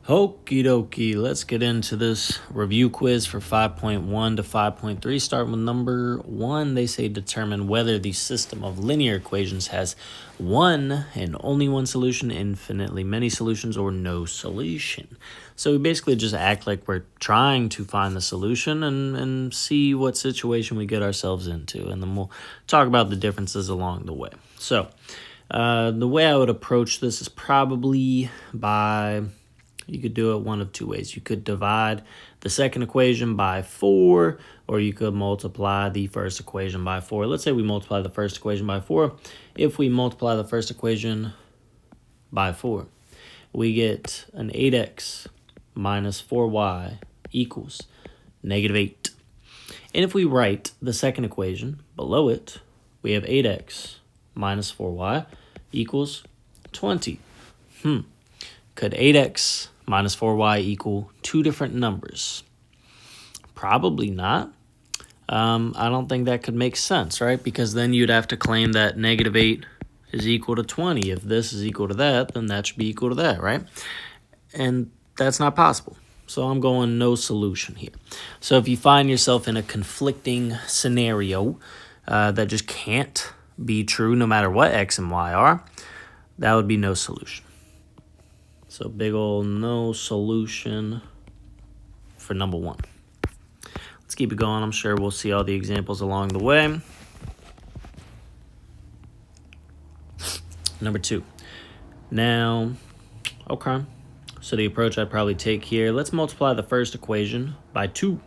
Okie dokie, let's get into this review quiz for 5.1 to 5.3. Starting with number 1, they say determine whether the system of linear equations has one and only one solution, infinitely many solutions, or no solution. So we basically just act like we're trying to find the solution and see what situation we get ourselves into. And then we'll talk about the differences along the way. So the way I would approach this is probably by... You could do it one of two ways. You could divide the second equation by 4, or you could multiply the first equation by 4. Let's say we multiply the first equation by 4. If we multiply the first equation by 4, we get an 8x minus 4y equals negative 8. And if we write the second equation below it, we have 8x minus 4y equals 20. Could 8x minus 4y equal two different numbers? Probably not. I don't think that could make sense, right? Because then you'd have to claim that negative 8 is equal to 20. If this is equal to that, then that should be equal to that, right? And that's not possible. So I'm going no solution here. So if you find yourself in a conflicting scenario that just can't be true no matter what x and y are, that would be no solution. So big old no solution for number 1. Let's keep it going. I'm sure we'll see all the examples along the way. Number 2. Now, okay. So the approach I'd probably take here, let's multiply the first equation by 2.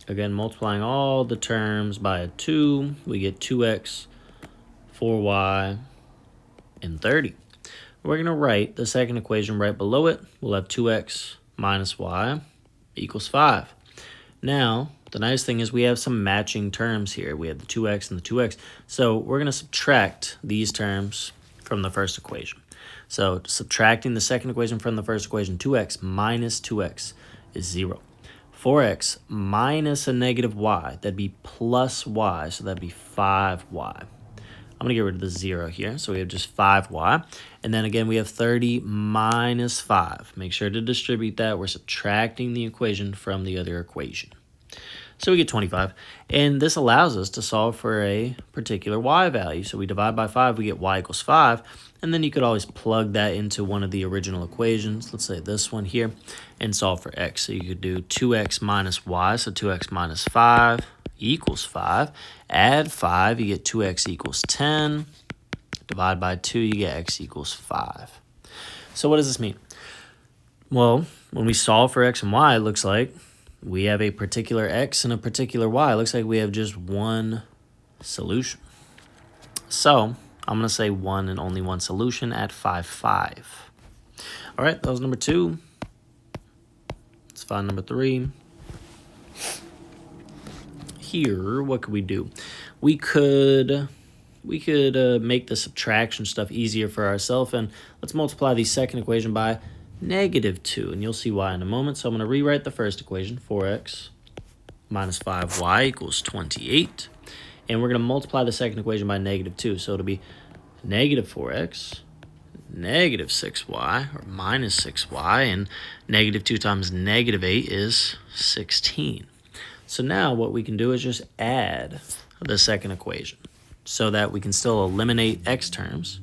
Again, multiplying all the terms by a 2, we get 2x, 4y, and 30. We're going to write the second equation right below it. We'll have 2x minus y equals 5. Now, the nice thing is we have some matching terms here. We have the 2x and the 2x. So we're going to subtract these terms from the first equation. So subtracting the second equation from the first equation, 2x minus 2x is 0. 4x minus a negative y, that'd be plus y, so that'd be 5y. I'm going to get rid of the 0 here, so we have just 5y. And then again, we have 30 minus 5. Make sure to distribute that. We're subtracting the equation from the other equation. So we get 25. And this allows us to solve for a particular y value. So we divide by 5, we get y equals 5. And then you could always plug that into one of the original equations. Let's say this one here, and solve for x. So you could do 2x minus y, so 2x minus 5 equals 5. Add 5, you get 2x equals 10. Divide by 2, you get x equals 5. So what does this mean? Well, when we solve for x and y, it looks like we have a particular x and a particular y. It looks like we have just one solution. So I'm going to say one and only one solution at 5, 5. All right, that was number 2. Let's find number 3. Here, what could we do? We could make the subtraction stuff easier for ourselves, and let's multiply the second equation by negative 2, and you'll see why in a moment. So I'm going to rewrite the first equation, 4x minus 5y equals 28, and we're going to multiply the second equation by negative 2, so it'll be negative 4x, negative 6y, or minus 6y, and negative 2 times negative 8 is 16. So now what we can do is just add the second equation so that we can still eliminate x terms,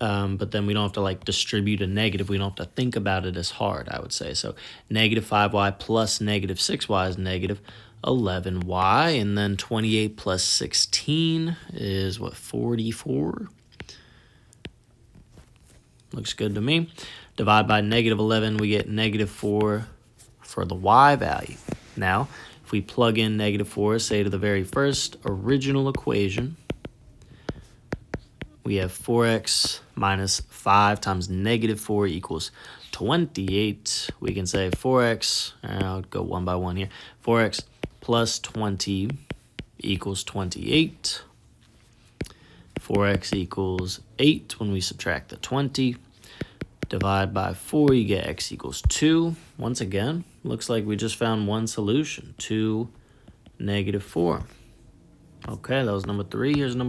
but then we don't have to like distribute a negative. We don't have to think about it as hard, I would say. So negative 5y plus negative 6y is negative 11y, and then 28 plus 16 is what, 44? Looks good to me. Divide by negative 11, we get negative 4 for the y value. Now, if we plug in negative 4, say to the very first original equation, we have 4x minus 5 times negative 4 equals 28. We can say 4x, I'll go one by one here, 4x plus 20 equals 28. 4x equals 8 when we subtract the 20. Divide by 4, you get x equals 2. Once again, looks like we just found one solution, 2, negative 4. Okay, that was number 3. Here's number 4.